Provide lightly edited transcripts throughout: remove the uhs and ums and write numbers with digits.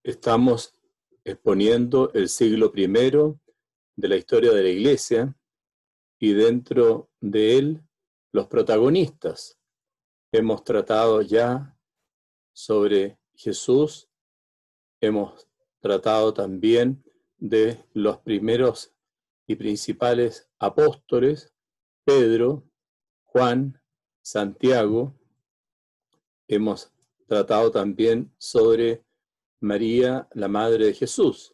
Estamos exponiendo el siglo I de la historia de la Iglesia y dentro de él los protagonistas. Hemos tratado ya sobre Jesús, hemos tratado también de los primeros y principales apóstoles, Pedro, Juan, Santiago. Hemos tratado también sobre María, la Madre de Jesús.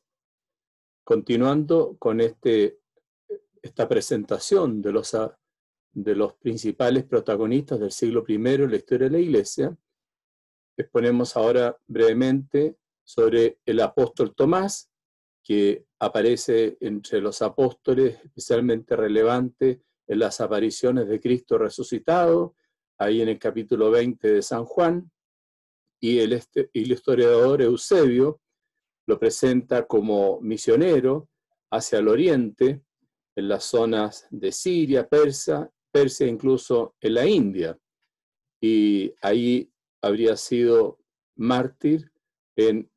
Continuando con esta presentación de los principales protagonistas del siglo I en la historia de la Iglesia, exponemos ahora brevemente sobre el apóstol Tomás, que aparece entre los apóstoles especialmente relevante en las apariciones de Cristo resucitado, ahí en el capítulo 20 de San Juan, y el historiador Eusebio lo presenta como misionero hacia el oriente, en las zonas de Siria, Persia, incluso en la India. Y ahí habría sido mártir en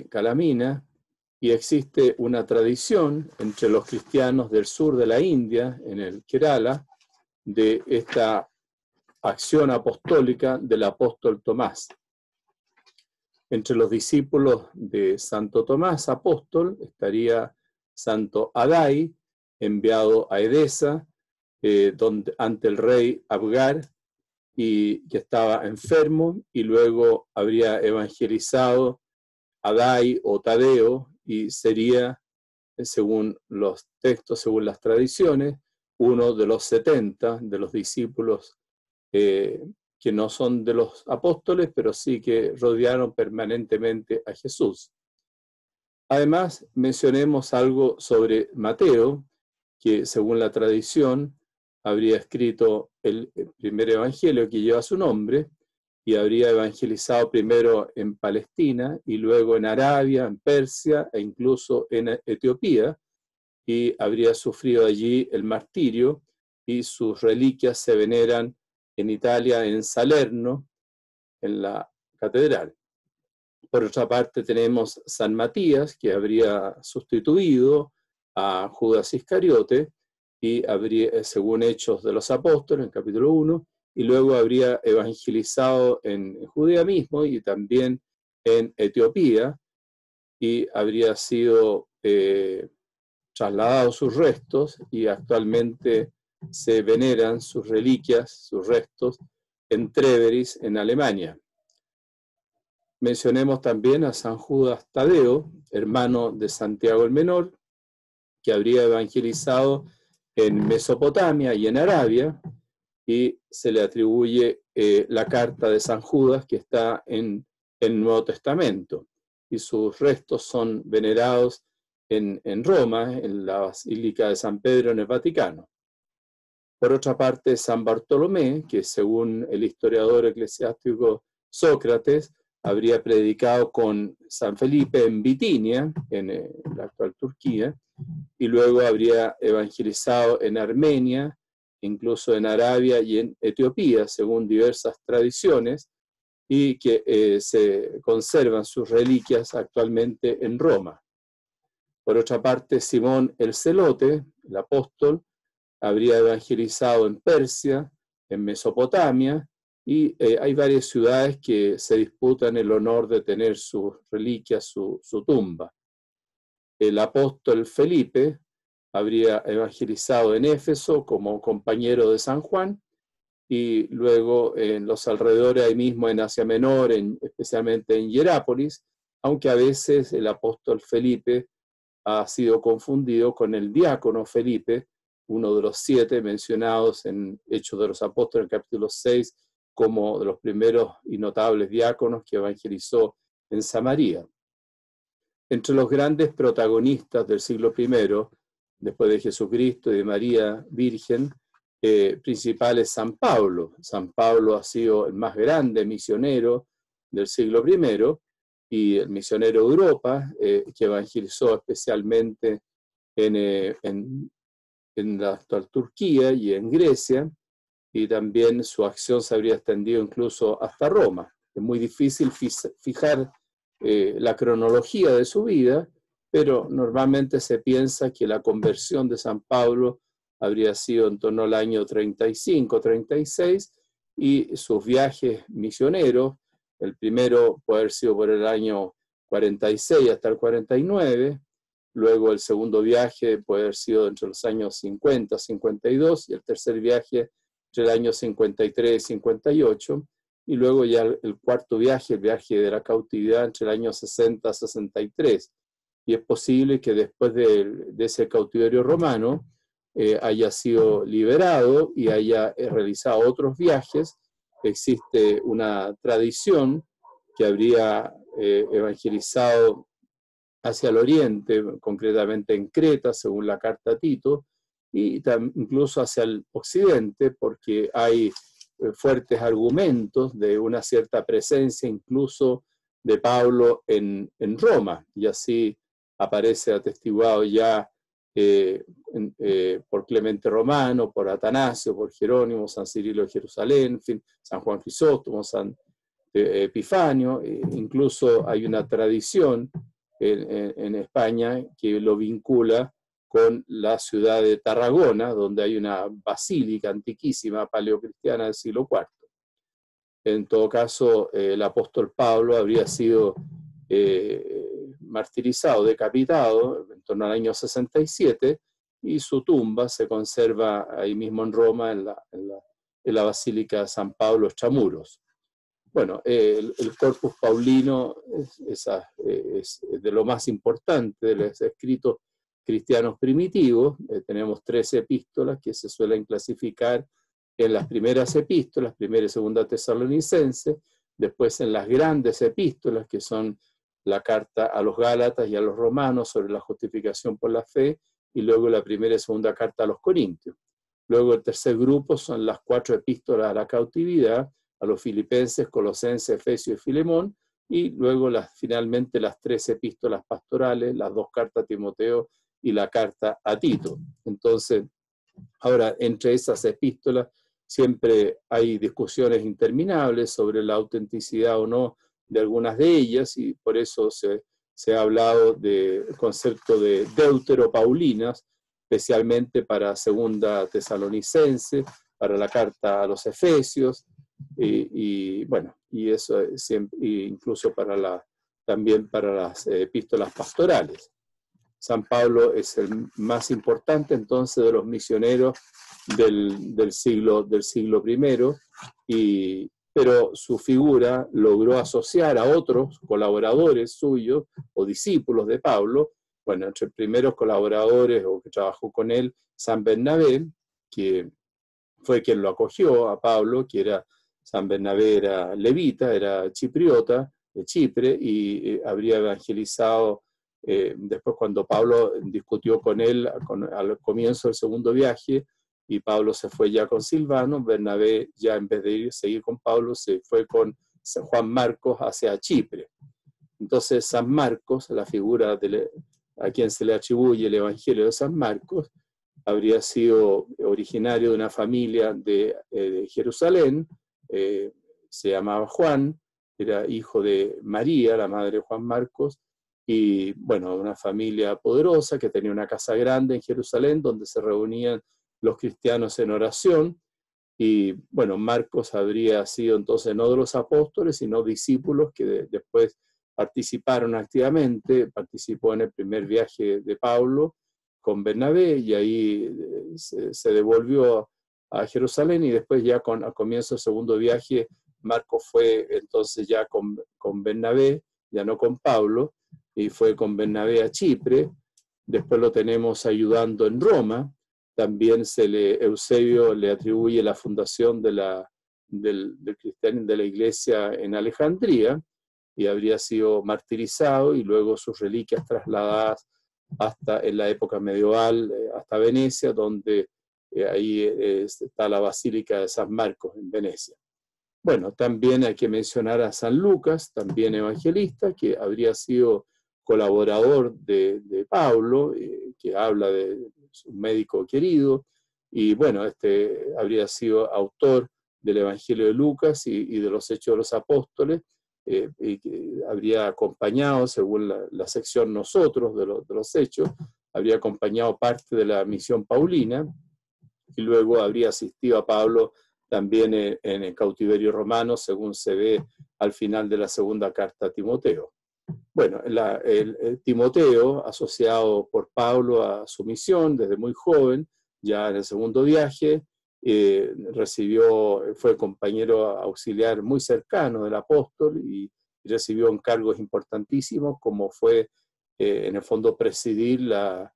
Calamina, y existe una tradición entre los cristianos del sur de la India, en el Kerala, de esta acción apostólica del apóstol Tomás. Entre los discípulos de Santo Tomás, apóstol, estaría Santo Adai, enviado a Edesa, ante el rey Abgar, y que estaba enfermo, y luego habría evangelizado Adai o Tadeo, y sería, según los textos, según las tradiciones, uno de los 70 de los discípulos que no son de los apóstoles, pero sí que rodearon permanentemente a Jesús. Además, mencionemos algo sobre Mateo, que según la tradición habría escrito el primer evangelio que lleva su nombre, y habría evangelizado primero en Palestina y luego en Arabia, en Persia e incluso en Etiopía, y habría sufrido allí el martirio, y sus reliquias se veneran en Italia, en Salerno, en la catedral. Por otra parte tenemos San Matías, que habría sustituido a Judas Iscariote, y habría, según Hechos de los Apóstoles, en capítulo 1, y luego habría evangelizado en Judea mismo y también en Etiopía, y habría sido trasladados sus restos, y actualmente se veneran sus reliquias, sus restos, en Treveris, en Alemania. Mencionemos también a San Judas Tadeo, hermano de Santiago el Menor, que habría evangelizado en Mesopotamia y en Arabia, y se le atribuye la carta de San Judas, que está en el Nuevo Testamento, y sus restos son venerados en Roma, en la Basílica de San Pedro, en el Vaticano. Por otra parte, San Bartolomé, que según el historiador eclesiástico Sócrates, habría predicado con San Felipe en Bitinia, en la actual Turquía, y luego habría evangelizado en Armenia, incluso en Arabia y en Etiopía, según diversas tradiciones, y que se conservan sus reliquias actualmente en Roma. Por otra parte, Simón el Celote, el apóstol, habría evangelizado en Persia, en Mesopotamia, y hay varias ciudades que se disputan el honor de tener sus reliquias, su tumba. El apóstol Felipe habría evangelizado en Éfeso como compañero de San Juan, y luego en los alrededores, ahí mismo en Asia Menor, especialmente en Hierápolis, aunque a veces el apóstol Felipe ha sido confundido con el diácono Felipe, uno de los 7 mencionados en Hechos de los Apóstoles, en el capítulo 6, como de los primeros y notables diáconos que evangelizó en Samaria. Entre los grandes protagonistas del siglo I, después de Jesucristo y de María Virgen, principal es San Pablo. San Pablo ha sido el más grande misionero del siglo I, y el misionero de Europa, que evangelizó especialmente en la actual Turquía y en Grecia, y también su acción se habría extendido incluso hasta Roma. Es muy difícil fijar la cronología de su vida, pero normalmente se piensa que la conversión de San Pablo habría sido en torno al año 35, 36, y sus viajes misioneros, el primero puede haber sido por el año 46 hasta el 49, luego el segundo viaje puede haber sido entre los años 50, 52, y el tercer viaje entre el año 53 y 58, y luego ya el cuarto viaje, el viaje de la cautividad, entre el año 60 a 63. Y es posible que después de ese cautiverio romano haya sido liberado y haya realizado otros viajes. Existe una tradición que habría evangelizado hacia el oriente, concretamente en Creta, según la carta a Tito, y incluso hacia el occidente, porque hay fuertes argumentos de una cierta presencia incluso de Pablo en Roma, y así aparece atestiguado ya por Clemente Romano, por Atanasio, por Jerónimo, San Cirilo de Jerusalén, en fin, San Juan Crisóstomo, San Epifanio. Incluso hay una tradición en España que lo vincula con la ciudad de Tarragona, donde hay una basílica antiquísima paleocristiana del siglo IV. En todo caso, el apóstol Pablo habría sido martirizado, decapitado en torno al año 67, y su tumba se conserva ahí mismo en Roma, en la Basílica de San Pablo Extramuros. Bueno, el Corpus Paulino es de lo más importante de los escritos cristianos primitivos. Tenemos 13 epístolas que se suelen clasificar en las primeras epístolas, primera y segunda Tesalonicense, después en las grandes epístolas, que son la carta a los Gálatas y a los Romanos sobre la justificación por la fe, y luego la primera y segunda carta a los Corintios. Luego el tercer grupo son las 4 epístolas a la cautividad, a los Filipenses, Colosenses, Efesios y Filemón, y luego finalmente las 3 epístolas pastorales, las 2 cartas a Timoteo y la carta a Tito. Entonces, ahora, entre esas epístolas siempre hay discusiones interminables sobre la autenticidad o no de algunas de ellas, y por eso se ha hablado del concepto de deuteropaulinas, especialmente para segunda Tesalonicense, para la carta a los Efesios, bueno, y eso siempre, incluso también para las epístolas pastorales. San Pablo es el más importante entonces de los misioneros del siglo I, pero su figura logró asociar a otros colaboradores suyos o discípulos de Pablo. Bueno, entre primeros colaboradores o que trabajó con él, San Bernabé, que fue quien lo acogió a Pablo, que era San Bernabé, era levita, era chipriota de Chipre, y habría evangelizado después cuando Pablo discutió con él al comienzo del segundo viaje, y Pablo se fue ya con Silvano. Bernabé, ya en vez de seguir con Pablo, se fue con San Juan Marcos hacia Chipre. Entonces San Marcos, la figura a quien se le atribuye el Evangelio de San Marcos, habría sido originario de una familia de Jerusalén, se llamaba Juan, era hijo de María, la madre de Juan Marcos, y bueno, una familia poderosa que tenía una casa grande en Jerusalén donde se reunían los cristianos en oración. Y bueno, Marcos habría sido entonces no de los apóstoles, sino discípulos que después participaron activamente. Participó en el primer viaje de Pablo con Bernabé, y ahí se devolvió a Jerusalén, y después ya al comienzo del segundo viaje, Marcos fue entonces ya con Bernabé, ya no con Pablo, y fue con Bernabé a Chipre. Después lo tenemos ayudando en Roma. También Eusebio le atribuye la fundación del cristianismo, de la iglesia en Alejandría, y habría sido martirizado y luego sus reliquias trasladadas hasta en la época medieval, hasta Venecia, donde ahí está la Basílica de San Marcos en Venecia. Bueno, también hay que mencionar a San Lucas, también evangelista, que habría sido colaborador de Pablo, que habla de su médico querido, y bueno, habría sido autor del Evangelio de Lucas y de los Hechos de los Apóstoles, y que habría acompañado, según la sección Nosotros de los Hechos, habría acompañado parte de la misión paulina, y luego habría asistido a Pablo también en el cautiverio romano, según se ve al final de la segunda carta a Timoteo. Bueno, el Timoteo, asociado por Pablo a su misión desde muy joven, ya en el segundo viaje, fue compañero auxiliar muy cercano del apóstol y recibió encargos importantísimos, como fue, en el fondo, presidir la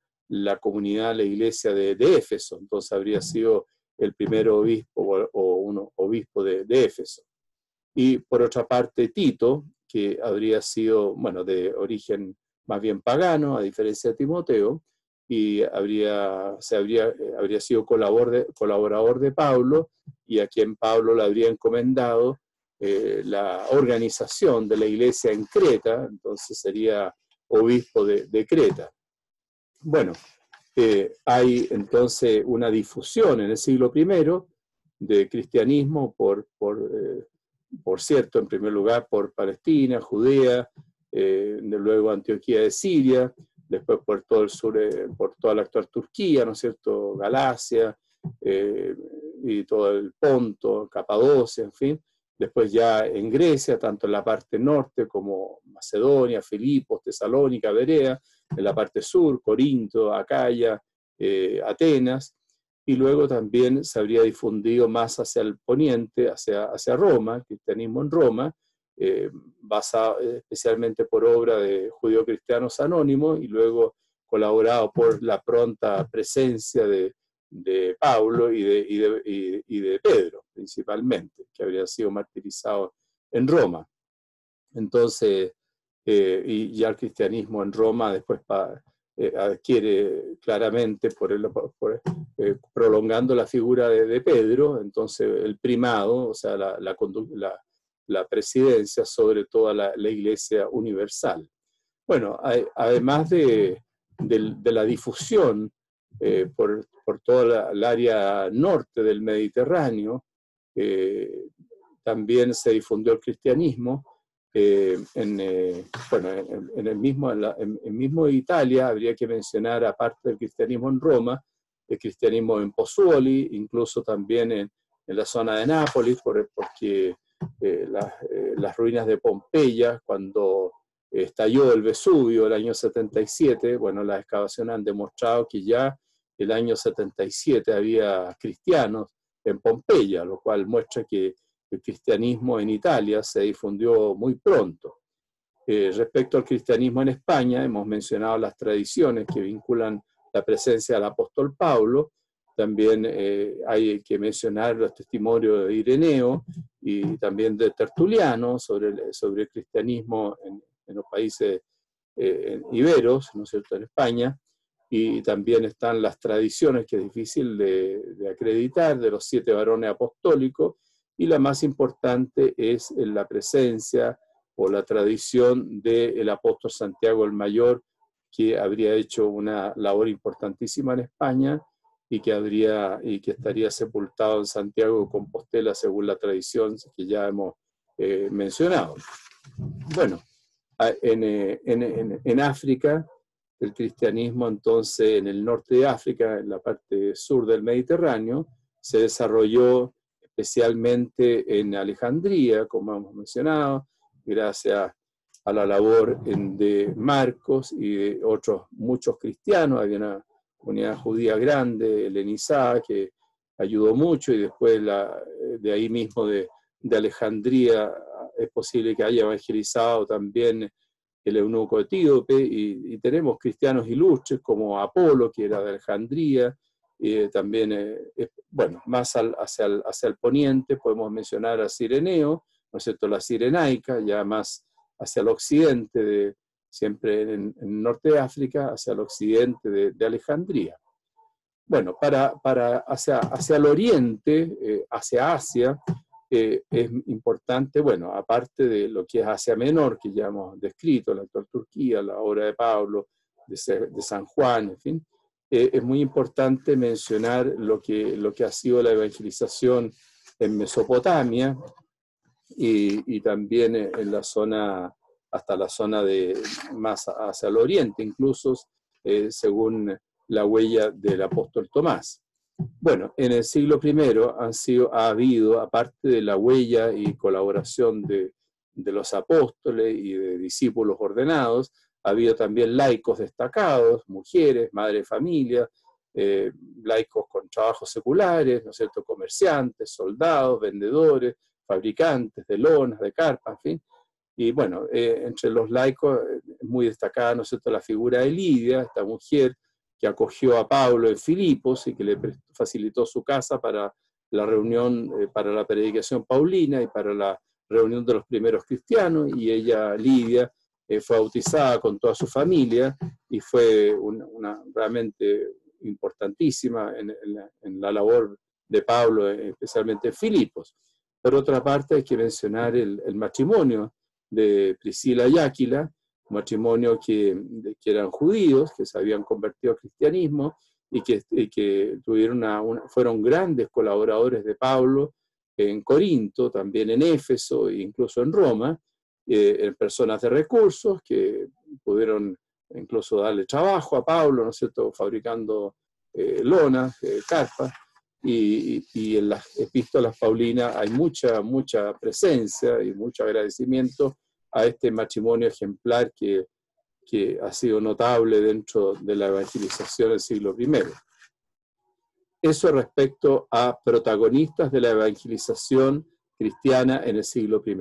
comunidad, la iglesia de Éfeso. Entonces habría sido el primer obispo o un obispo de Éfeso. Y por otra parte, Tito, que habría sido, bueno, de origen más bien pagano, a diferencia de Timoteo, y habría sido colaborador de Pablo, y a quien Pablo le habría encomendado la organización de la iglesia en Creta, entonces sería obispo de Creta. Bueno, hay entonces una difusión en el siglo I de cristianismo por cierto, en primer lugar por Palestina, Judea, luego Antioquía de Siria, después por todo el sur, por toda la actual Turquía, ¿no es cierto?, Galacia, y todo el Ponto, Capadocia, en fin. Después ya en Grecia, tanto en la parte norte como Macedonia, Filipos, Tesalónica, Berea, en la parte sur, Corinto, Acaya, Atenas, y luego también se habría difundido más hacia el poniente, hacia Roma, el cristianismo en Roma, basado especialmente por obra de judio-cristianos anónimos, y luego colaborado por la pronta presencia de Pablo y de Pedro, principalmente, que habrían sido martirizados en Roma. Entonces, y ya el cristianismo en Roma después adquiere claramente, prolongando la figura de Pedro, entonces el primado, o sea, la presidencia sobre toda la Iglesia universal. Bueno, además de la difusión por toda el área norte del Mediterráneo, también se difundió el cristianismo. En el mismo Italia habría que mencionar, aparte del cristianismo en Roma, el cristianismo en Pozzuoli, incluso también en la zona de Nápoles, porque las ruinas de Pompeya, cuando estalló el Vesubio el año 77, bueno, las excavaciones han demostrado que ya el año 77 había cristianos en Pompeya, lo cual muestra que el cristianismo en Italia se difundió muy pronto. Respecto al cristianismo en España, hemos mencionado las tradiciones que vinculan la presencia del apóstol Pablo. También hay que mencionar los testimonios de Ireneo y también de Tertuliano sobre el cristianismo en los países iberos, ¿no es cierto?, en España. Y también están las tradiciones, que es difícil de acreditar, de los 7 varones apostólicos, y la más importante es la presencia o la tradición del apóstol Santiago el Mayor, que habría hecho una labor importantísima en España y que estaría sepultado en Santiago de Compostela, según la tradición que ya hemos mencionado. Bueno, en África, el cristianismo entonces en el norte de África, en la parte sur del Mediterráneo, se desarrolló especialmente en Alejandría, como hemos mencionado, gracias a la labor de Marcos y de otros muchos cristianos. Había una comunidad judía grande, helenizada, que ayudó mucho, y después de ahí mismo de Alejandría es posible que haya evangelizado también el eunuco etíope, y tenemos cristianos ilustres como Apolo, que era de Alejandría. También, bueno, más hacia el poniente podemos mencionar a Cireneo, ¿no es cierto?, la Cirenaica, ya más hacia el occidente, siempre en el norte de África, hacia el occidente de Alejandría. Bueno, hacia el oriente, hacia Asia, es importante, bueno, aparte de lo que es Asia Menor, que ya hemos descrito, la actual Turquía, la obra de Pablo, de San Juan, en fin, es muy importante mencionar lo que ha sido la evangelización en Mesopotamia, y también en la zona, hasta la zona de más hacia el oriente, incluso según la huella del apóstol Tomás. Bueno, en el siglo I ha habido, aparte de la huella y colaboración de los apóstoles y de discípulos ordenados, ha habido también laicos destacados, mujeres, madres de familia, laicos con trabajos seculares, ¿no es cierto?, comerciantes, soldados, vendedores, fabricantes de lonas, de carpas, en fin. Y bueno, entre los laicos es muy destacada, ¿no es cierto?, la figura de Lidia, esta mujer que acogió a Pablo en Filipos y que le facilitó su casa para la reunión, para la predicación paulina y para la reunión de los primeros cristianos, y ella, Lidia, fue bautizada con toda su familia y fue una realmente importantísima en la labor de Pablo, especialmente en Filipos. Por otra parte, hay que mencionar el matrimonio de Priscila y Áquila, un matrimonio que eran judíos, que se habían convertido al cristianismo y que fueron grandes colaboradores de Pablo en Corinto, también en Éfeso e incluso en Roma, en personas de recursos que pudieron incluso darle trabajo a Pablo, ¿no es cierto?, fabricando lonas, carpas, y en las epístolas paulinas hay mucha presencia y mucho agradecimiento a este matrimonio ejemplar que ha sido notable dentro de la evangelización del siglo I. Eso respecto a protagonistas de la evangelización cristiana en el siglo I.